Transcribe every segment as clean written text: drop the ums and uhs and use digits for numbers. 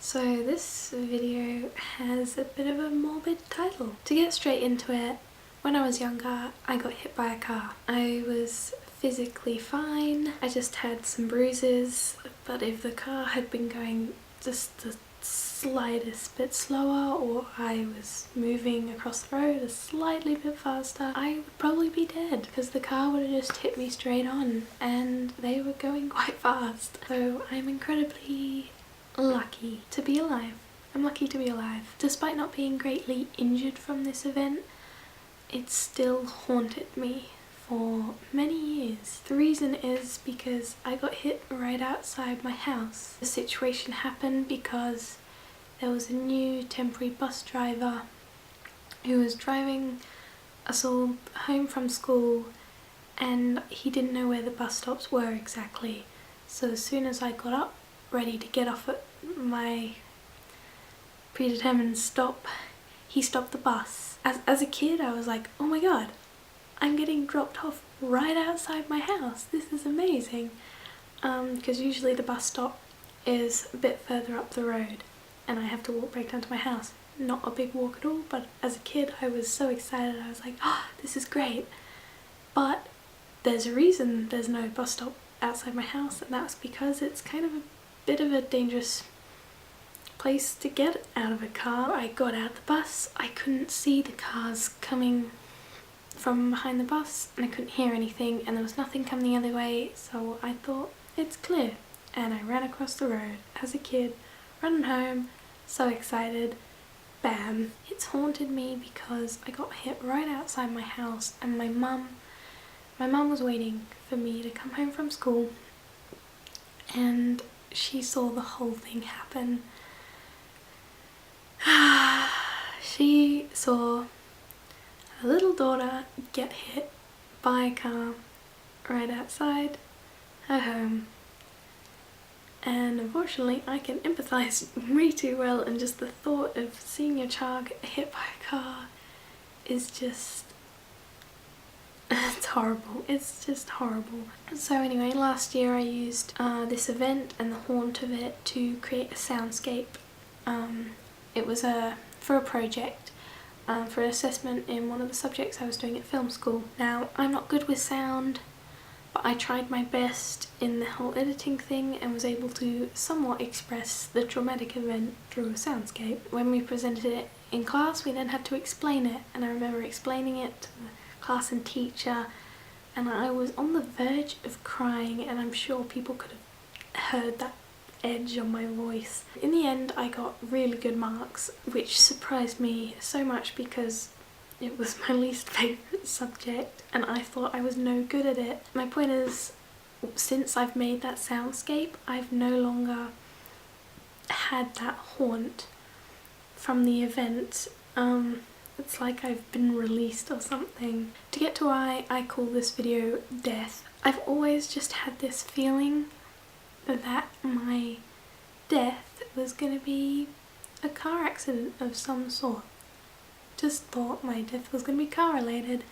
So this video has a bit of a morbid title. To get straight into it, when I was younger I got hit by a car. I was physically fine, I just had some bruises, but if the car had been going just the slightest bit slower, or I was moving across the road a slightly bit faster, I would probably be dead because the car would have just hit me straight on, and they were going quite fast. So I'm incredibly lucky to be alive. I'm lucky to be alive. Despite not being greatly injured from this event, it still haunted me for many years. The reason is because I got hit right outside my house. The situation happened because there was a new temporary bus driver who was driving us all home from school, and he didn't know where the bus stops were exactly. So as soon as I got up ready to get off at my predetermined stop, he stopped the bus. As a kid I was like, oh my god, I'm getting dropped off right outside my house, this is amazing. Because usually the bus stop is a bit further up the road and I have to walk back down to my house. Not a big walk at all, but as a kid I was so excited. I was like, oh, this is great. But there's a reason there's no bus stop outside my house, and that's because it's kind of a bit of a dangerous place to get out of a car. I got out the bus, I couldn't see the cars coming from behind the bus and I couldn't hear anything, and there was nothing coming the other way, so I thought it's clear, and I ran across the road as a kid, running home, so excited. Bam! It's haunted me because I got hit right outside my house, and my mum was waiting for me to come home from school, and she saw the whole thing happen. She saw her little daughter get hit by a car right outside her home, and unfortunately I can empathise way too well, and just the thought of seeing your child get hit by a car is just it's horrible. It's just horrible. So anyway, last year I used this event and the haunt of it to create a soundscape. It was for a project, for an assessment in one of the subjects I was doing at film school. Now, I'm not good with sound, but I tried my best in the whole editing thing and was able to somewhat express the traumatic event through a soundscape. When we presented it in class, we then had to explain it, and I remember explaining it to the class and teacher, and I was on the verge of crying, and I'm sure people could have heard that edge on my voice. In the end I got really good marks, which surprised me so much because it was my least favourite subject and I thought I was no good at it. My point is, since I've made that soundscape, I've no longer had that haunt from the event. It's like I've been released or something. To get to why I call this video Death, I've always just had this feeling that my death was going to be a car accident of some sort. Just thought my death was going to be car related.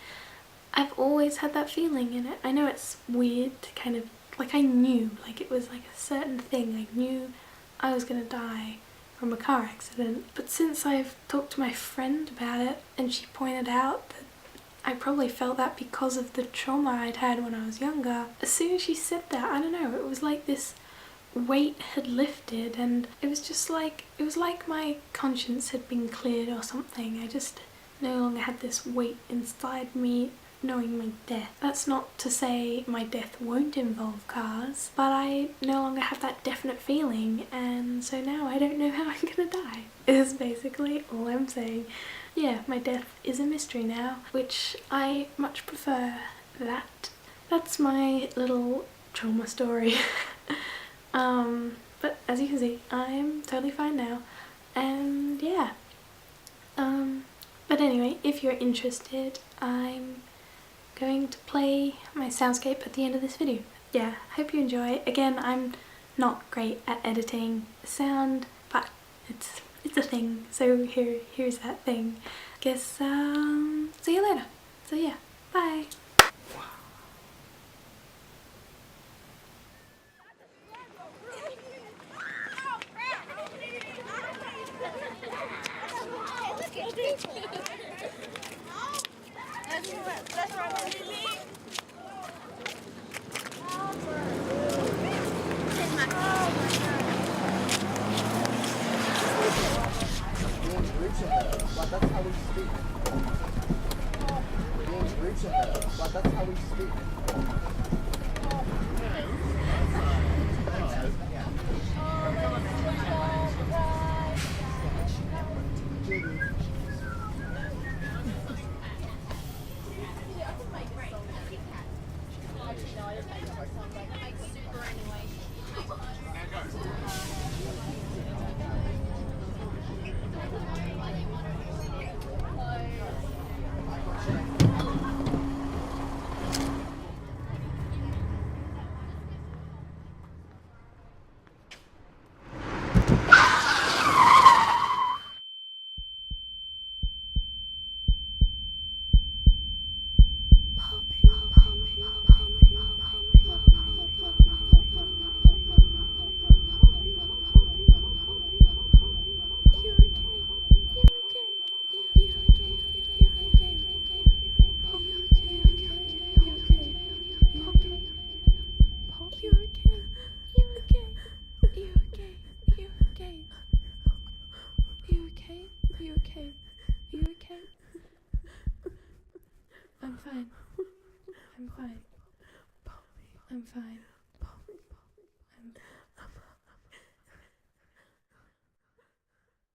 I've always had that feeling in it. I know it's weird to kind of, like, I knew, like it was like a certain thing. I knew I was going to die from a car accident. But since I've talked to my friend about it and she pointed out that I probably felt that because of the trauma I'd had when I was younger, as soon as she said that, I don't know, it was like this weight had lifted, and it was just like, it was like my conscience had been cleared or something. I just no longer had this weight inside me knowing my death. That's not to say my death won't involve cars, but I no longer have that definite feeling, and so now I don't know how I'm gonna die, is basically all I'm saying. Yeah, my death is a mystery now, which I much prefer that. That's my little trauma story. But as you can see, I'm totally fine now, and yeah. But anyway, if you're interested, I'm going to play my soundscape at the end of this video. Yeah, hope you enjoy. Again, I'm not great at editing sound, but it's a thing, so here's that thing. Guess, see you later. So yeah, bye. fine. I'm fine. I'm fine.